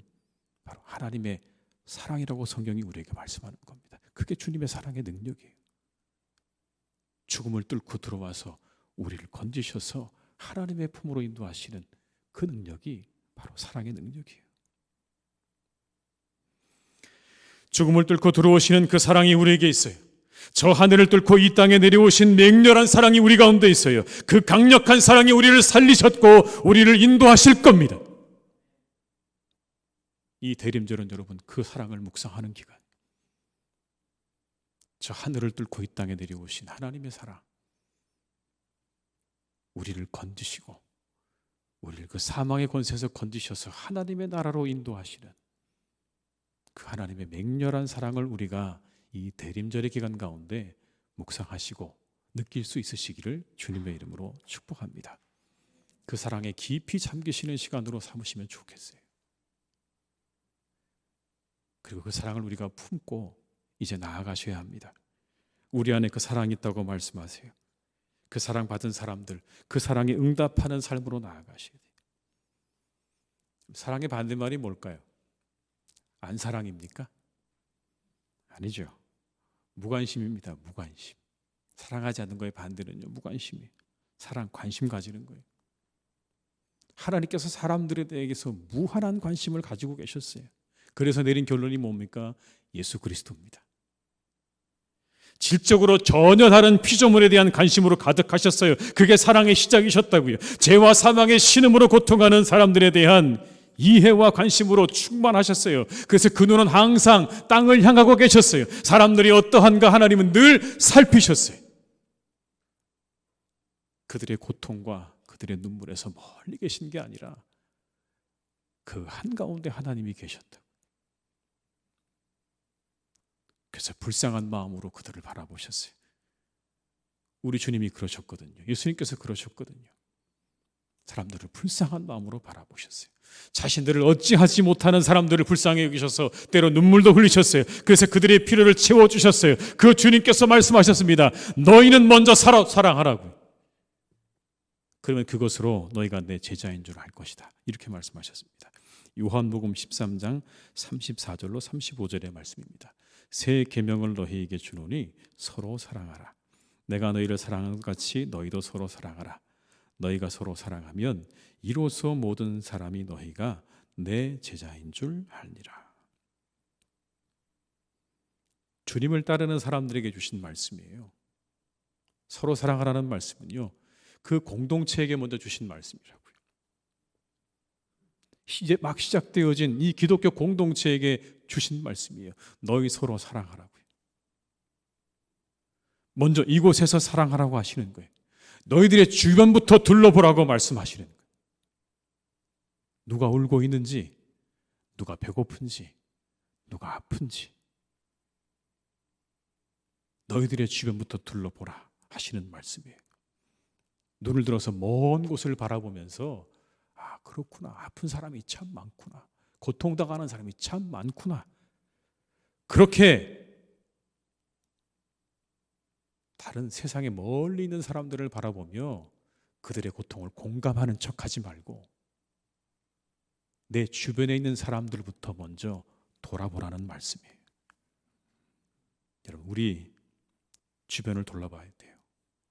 바로 하나님의 사랑이라고 성경이 우리에게 말씀하는 겁니다. 그게 주님의 사랑의 능력이에요. 죽음을 뚫고 들어와서 우리를 건지셔서 하나님의 품으로 인도하시는 그 능력이 바로 사랑의 능력이에요. 죽음을 뚫고 들어오시는 그 사랑이 우리에게 있어요. 저 하늘을 뚫고 이 땅에 내려오신 맹렬한 사랑이 우리 가운데 있어요. 그 강력한 사랑이 우리를 살리셨고 우리를 인도하실 겁니다. 이 대림절은 여러분 그 사랑을 묵상하는 기간, 저 하늘을 뚫고 이 땅에 내려오신 하나님의 사랑, 우리를 건지시고 우리를 그 사망의 권세에서 건지셔서 하나님의 나라로 인도하시는 그 하나님의 맹렬한 사랑을 우리가 이 대림절의 기간 가운데 묵상하시고 느낄 수 있으시기를 주님의 이름으로 축복합니다. 그 사랑에 깊이 잠기시는 시간으로 삼으시면 좋겠어요. 그리고 그 사랑을 우리가 품고 이제 나아가셔야 합니다. 우리 안에 그 사랑이 있다고 말씀하세요. 그 사랑 받은 사람들, 그 사랑에 응답하는 삶으로 나아가셔야 돼요. 사랑의 반대말이 뭘까요? 안 사랑입니까? 아니죠. 무관심입니다. 무관심. 사랑하지 않는 거의 반대는요, 무관심이에요. 사랑, 관심 가지는 거예요. 하나님께서 사람들에 대해서 무한한 관심을 가지고 계셨어요. 그래서 내린 결론이 뭡니까? 예수 그리스도입니다. 질적으로 전혀 다른 피조물에 대한 관심으로 가득하셨어요. 그게 사랑의 시작이셨다고요. 죄와 사망의 신음으로 고통하는 사람들에 대한 이해와 관심으로 충만하셨어요. 그래서 그 눈은 항상 땅을 향하고 계셨어요. 사람들이 어떠한가 하나님은 늘 살피셨어요. 그들의 고통과 그들의 눈물에서 멀리 계신 게 아니라 그 한가운데 하나님이 계셨다. 그래서 불쌍한 마음으로 그들을 바라보셨어요. 우리 주님이 그러셨거든요. 예수님께서 그러셨거든요. 사람들을 불쌍한 마음으로 바라보셨어요. 자신들을 어찌하지 못하는 사람들을 불쌍히 여기셔서 때로 눈물도 흘리셨어요. 그래서 그들의 필요를 채워주셨어요. 그 주님께서 말씀하셨습니다. 너희는 먼저 사랑하라고. 그러면 그것으로 너희가 내 제자인 줄 알 것이다. 이렇게 말씀하셨습니다. 요한복음 13장 34절로 35절의 말씀입니다. 새 계명을 너희에게 주노니 서로 사랑하라. 내가 너희를 사랑한 것 같이 너희도 서로 사랑하라. 너희가 서로 사랑하면 이로써 모든 사람이 너희가 내 제자인 줄 알리라. 주님을 따르는 사람들에게 주신 말씀이에요. 서로 사랑하라는 말씀은요, 그 공동체에게 먼저 주신 말씀이라고요. 이제 막 시작되어진 이 기독교 공동체에게 주신 말씀이에요. 너희 서로 사랑하라고요. 먼저 이곳에서 사랑하라고 하시는 거예요. 너희들의 주변부터 둘러보라고 말씀하시는 거예요. 누가 울고 있는지, 누가 배고픈지, 누가 아픈지 너희들의 주변부터 둘러보라 하시는 말씀이에요. 눈을 들어서 먼 곳을 바라보면서 아, 그렇구나. 아픈 사람이 참 많구나. 고통당하는 사람이 참 많구나. 그렇게 다른 세상에 멀리 있는 사람들을 바라보며 그들의 고통을 공감하는 척하지 말고 내 주변에 있는 사람들부터 먼저 돌아보라는 말씀이에요. 여러분, 우리 주변을 돌아봐야 돼요.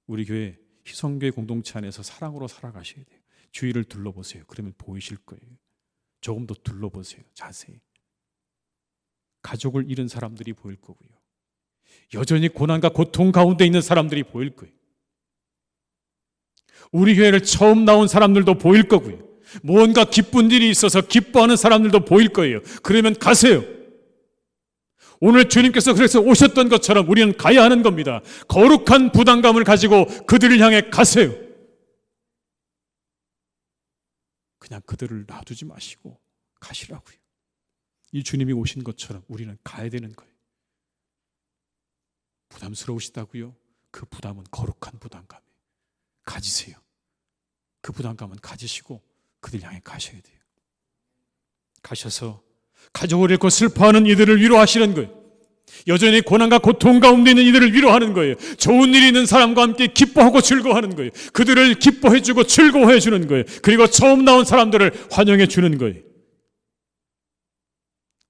우리 교회 희성교회 공동체 안에서 사랑으로 살아가셔야 돼요. 주위를 둘러보세요. 그러면 보이실 거예요. 조금 더 둘러보세요. 자세히. 가족을 잃은 사람들이 보일 거고요. 여전히 고난과 고통 가운데 있는 사람들이 보일 거예요. 우리 교회를 처음 나온 사람들도 보일 거고요. 무언가 기쁜 일이 있어서 기뻐하는 사람들도 보일 거예요. 그러면 가세요. 오늘 주님께서 그래서 오셨던 것처럼 우리는 가야 하는 겁니다. 거룩한 부담감을 가지고 그들을 향해 가세요. 그냥 그들을 놔두지 마시고 가시라고요. 이 주님이 오신 것처럼 우리는 가야 되는 거예요. 부담스러우시다고요? 그 부담은 거룩한 부담감이에요. 가지세요. 그 부담감은 가지시고 그들 향해 가셔야 돼요. 가셔서 가족을 잃고 슬퍼하는 이들을 위로하시는 거예요. 여전히 고난과 고통 가운데 있는 이들을 위로하는 거예요. 좋은 일이 있는 사람과 함께 기뻐하고 즐거워하는 거예요. 그들을 기뻐해주고 즐거워해 주는 거예요. 그리고 처음 나온 사람들을 환영해 주는 거예요.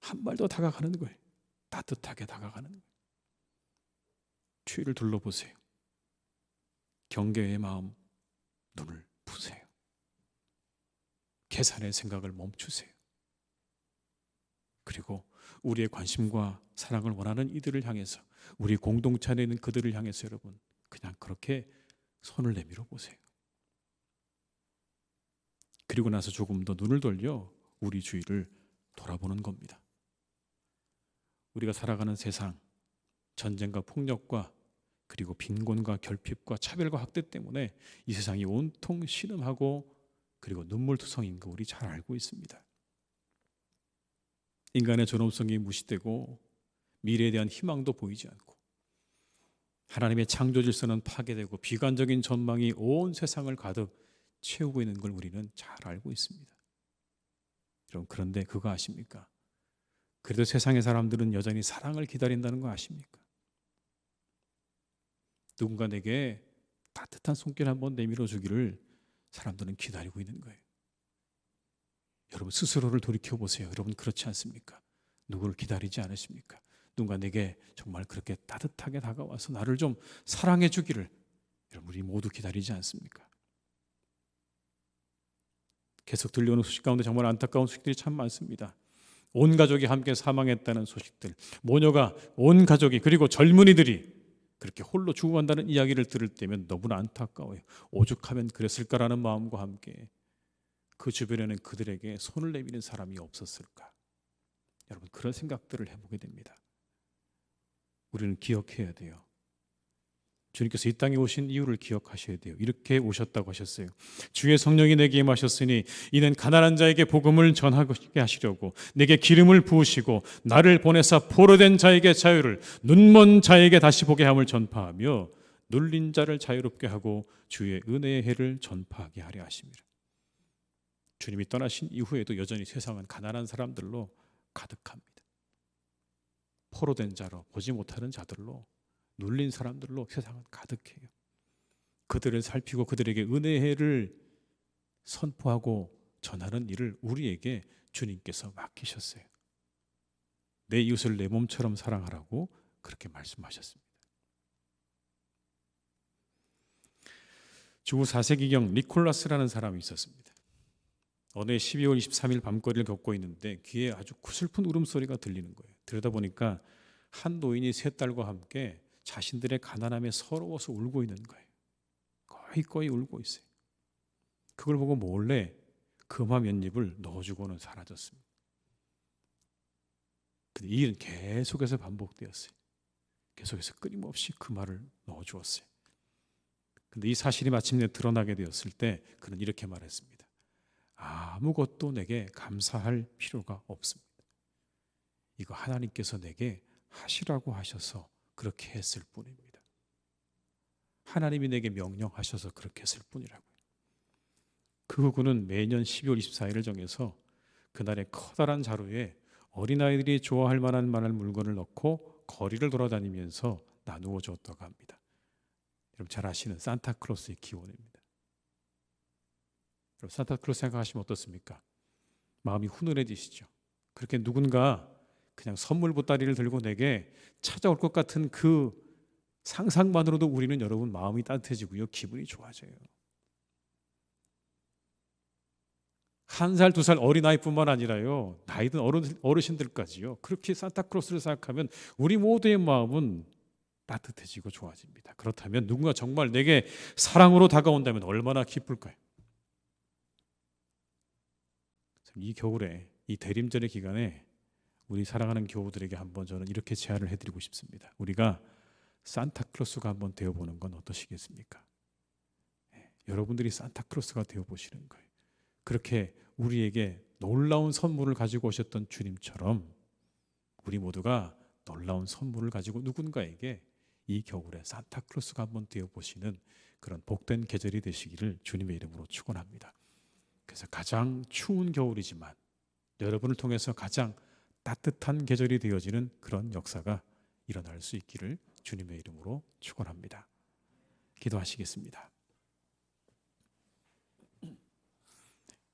한 발 더 다가가는 거예요. 따뜻하게 다가가는 거예요. 주위를 둘러보세요. 경계의 마음, 눈을 푸세요. 계산의 생각을 멈추세요. 그리고 우리의 관심과 사랑을 원하는 이들을 향해서, 우리 공동체 안에 있는 그들을 향해서 여러분 그냥 그렇게 손을 내밀어 보세요. 그리고 나서 조금 더 눈을 돌려 우리 주위를 돌아보는 겁니다. 우리가 살아가는 세상, 전쟁과 폭력과 그리고 빈곤과 결핍과 차별과 학대 때문에 이 세상이 온통 신음하고 그리고 눈물투성인 거 우리 잘 알고 있습니다. 인간의 존엄성이 무시되고 미래에 대한 희망도 보이지 않고 하나님의 창조 질서는 파괴되고 비관적인 전망이 온 세상을 가득 채우고 있는 걸 우리는 잘 알고 있습니다. 여러분, 그런데 그거 아십니까? 그래도 세상의 사람들은 여전히 사랑을 기다린다는 거 아십니까? 누군가 내게 따뜻한 손길 한번 내밀어 주기를 사람들은 기다리고 있는 거예요. 여러분 스스로를 돌이켜보세요. 여러분 그렇지 않습니까? 누구를 기다리지 않으십니까? 누군가 내게 정말 그렇게 따뜻하게 다가와서 나를 좀 사랑해 주기를 여러분 우리 모두 기다리지 않습니까? 계속 들려오는 소식 가운데 정말 안타까운 소식들이 참 많습니다. 온 가족이 함께 사망했다는 소식들, 모녀가 온 가족이 그리고 젊은이들이 그렇게 홀로 죽어간다는 이야기를 들을 때면 너무나 안타까워요. 오죽하면 그랬을까라는 마음과 함께 그 주변에는 그들에게 손을 내미는 사람이 없었을까? 여러분 그런 생각들을 해보게 됩니다. 우리는 기억해야 돼요. 주님께서 이 땅에 오신 이유를 기억하셔야 돼요. 이렇게 오셨다고 하셨어요. 주의 성령이 내게 임하셨으니 이는 가난한 자에게 복음을 전하게 하시려고 내게 기름을 부으시고 나를 보내사 포로된 자에게 자유를, 눈먼 자에게 다시 보게 함을 전파하며 눌린 자를 자유롭게 하고 주의 은혜의 해를 전파하게 하려 하심이라. 주님이 떠나신 이후에도 여전히 세상은 가난한 사람들로 가득합니다. 포로된 자로, 보지 못하는 자들로, 눌린 사람들로 세상은 가득해요. 그들을 살피고 그들에게 은혜의 해를 선포하고 전하는 일을 우리에게 주님께서 맡기셨어요. 내 이웃을 내 몸처럼 사랑하라고 그렇게 말씀하셨습니다. 주후 4세기경 니콜라스라는 사람이 있었습니다. 어느 12월 23일 밤거리를 걷고 있는데 귀에 아주 구슬픈 울음소리가 들리는 거예요. 들여다보니까 한 노인이 세 딸과 함께 자신들의 가난함에 서러워서 울고 있는 거예요. 거의 울고 있어요. 그걸 보고 몰래 금화 몇 잎을 넣어주고는 사라졌습니다. 근데 이 일은 계속해서 반복되었어요. 계속해서 끊임없이 금화를 넣어주었어요. 근데 이 사실이 마침내 드러나게 되었을 때 그는 이렇게 말했습니다. 아무것도 내게 감사할 필요가 없습니다. 이거 하나님께서 내게 하시라고 하셔서 그렇게 했을 뿐입니다. 하나님이 내게 명령하셔서 그렇게 했을 뿐이라고요. 그 후 그는 매년 12월 24일을 정해서 그날의 커다란 자루에 어린아이들이 좋아할 만한 물건을 넣고 거리를 돌아다니면서 나누어 줬다고 합니다. 여러분 잘 아시는 산타클로스의 기원입니다. 여러분 산타클로스 생각하시면 어떻습니까? 마음이 훈훈해지시죠. 그렇게 누군가 그냥 선물 보따리를 들고 내게 찾아올 것 같은 그 상상만으로도 우리는 여러분 마음이 따뜻해지고요. 기분이 좋아져요. 1살, 2살 어린아이뿐만 아니라요. 나이든 어르신들까지요. 그렇게 산타클로스를 생각하면 우리 모두의 마음은 따뜻해지고 좋아집니다. 그렇다면 누군가 정말 내게 사랑으로 다가온다면 얼마나 기쁠까요? 이 겨울에, 이 대림절의 기간에 우리 사랑하는 교우들에게 한번 저는 이렇게 제안을 해드리고 싶습니다. 우리가 산타클로스가 한번 되어보는 건 어떠시겠습니까? 여러분들이 산타클로스가 되어보시는 거예요. 그렇게 우리에게 놀라운 선물을 가지고 오셨던 주님처럼 우리 모두가 놀라운 선물을 가지고 누군가에게 이 겨울에 산타클로스가 한번 되어보시는 그런 복된 계절이 되시기를 주님의 이름으로 축원합니다. 그래서 가장 추운 겨울이지만 여러분을 통해서 가장 따뜻한 계절이 되어지는 그런 역사가 일어날 수 있기를 주님의 이름으로 축원합니다. 기도하시겠습니다.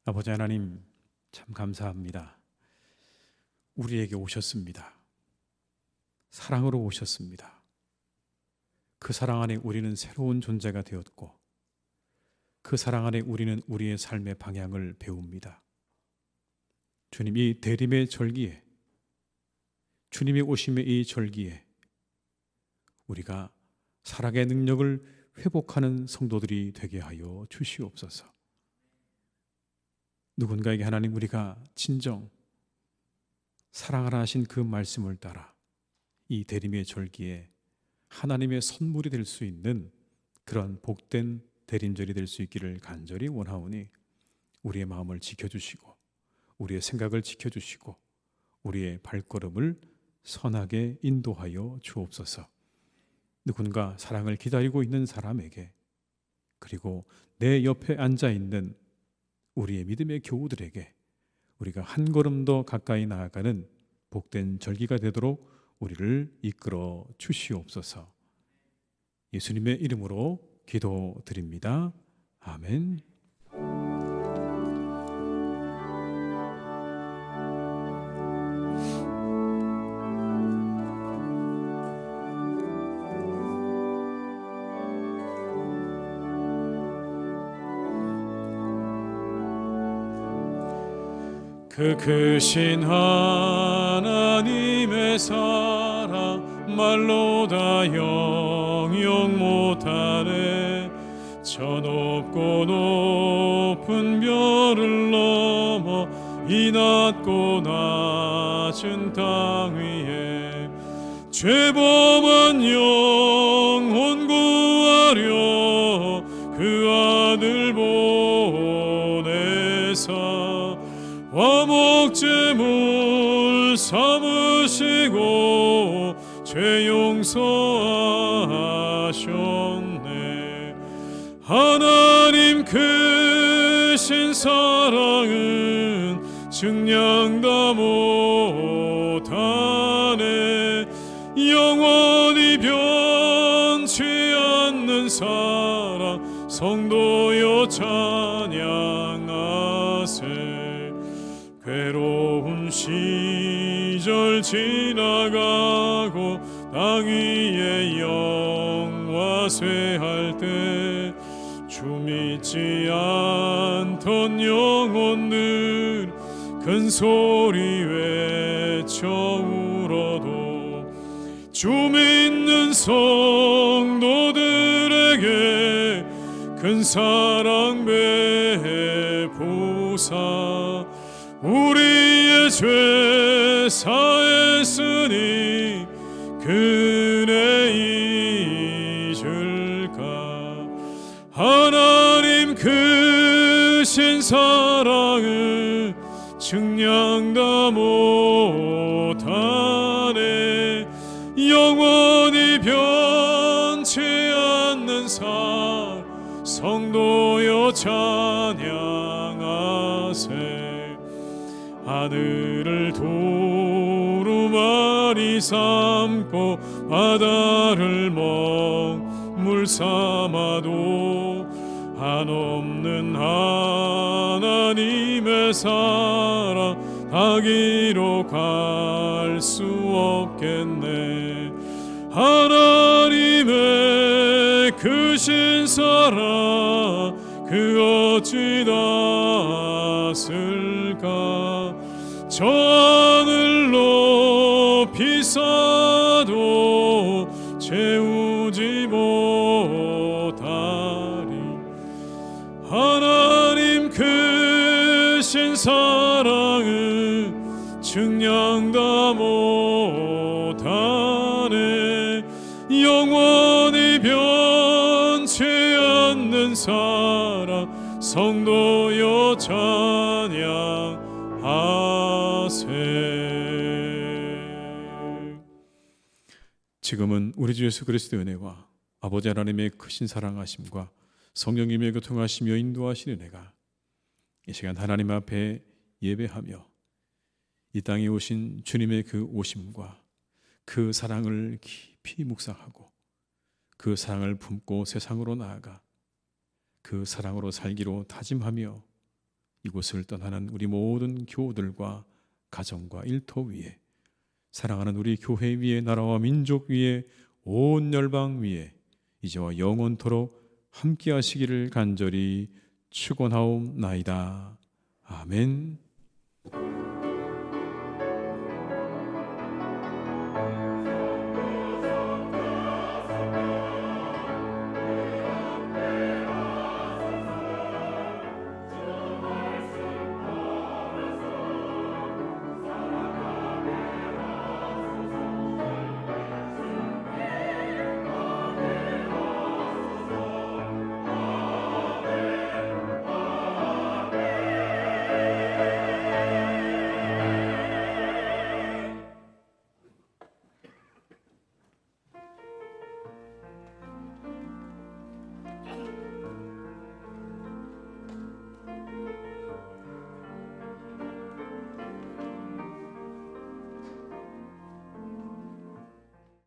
아버지 하나님, 참 감사합니다. 우리에게 오셨습니다. 사랑으로 오셨습니다. 그 사랑 안에 우리는 새로운 존재가 되었고 그 사랑 안에 우리는 우리의 삶의 방향을 배웁니다. 주님, 이 대림의 절기에, 주님의 오심의 이 절기에 우리가 사랑의 능력을 회복하는 성도들이 되게 하여 주시옵소서. 누군가에게 하나님, 우리가 진정 사랑하라 하신 그 말씀을 따라 이 대림의 절기에 하나님의 선물이 될 수 있는 그런 복된 대림절이 될 수 있기를 간절히 원하오니 우리의 마음을 지켜주시고 우리의 생각을 지켜주시고 우리의 발걸음을 선하게 인도하여 주옵소서. 누군가 사랑을 기다리고 있는 사람에게, 그리고 내 옆에 앉아있는 우리의 믿음의 교우들에게 우리가 한 걸음 더 가까이 나아가는 복된 절기가 되도록 우리를 이끌어 주시옵소서. 예수님의 이름으로 기도드립니다. 아멘. 그 크신 하나님의 사랑 말로 다 영영 못하네. 저 높고 높은 별을 넘어 이 낮고 낮은 땅 위에 죄범한 영혼 구하려 그 아들 보내사 화목제물 삼으시고 죄 용서하셨네. 하나님 크신 사랑은 증량 다 못하네. 영원히 변치 않는 사랑 성도여 찬양하세. 괴로운 시절 지나가고 땅 위에 영화 쇠할 때 주 믿지 않던 영혼들 큰 소리 외쳐 울어도 주 믿는 성도들에게 큰 사랑 베푸사 우리의 죄 사했으니 그네 잊을까. 하나님 크신 사랑을 증량 다 못하네. 영원히 변치 않는 성도여 찬양하세. 하늘을 두루마리 삼고 바다를 먹물 삼아도 한없는 하나님의 사랑 다 기록할 수 없겠네. 하나님의 크신 사랑 그 어찌 닿았을까. 저 하늘 높이 쌓아도 채우지 못하리. 하나님 크신 사랑은 증량 다 못하네. 영원히 변치 않는 사랑 성도여 찬양하세. 지금은 우리 주 예수 그리스도의 은혜와 아버지 하나님의 크신 사랑하심과 성령님의 교통하시며 인도하시는 은혜가 이 시간 하나님 앞에 예배하며 이 땅에 오신 주님의 그 오심과 그 사랑을 깊이 묵상하고 그 사랑을 품고 세상으로 나아가 그 사랑으로 살기로 다짐하며 이곳을 떠나는 우리 모든 교우들과 가정과 일터 위에 사랑하는 우리 교회 위에 나라와 민족 위에 온 열방 위에 이제와 영원토록 함께 하시기를 간절히 축원하옵나이다. 아멘.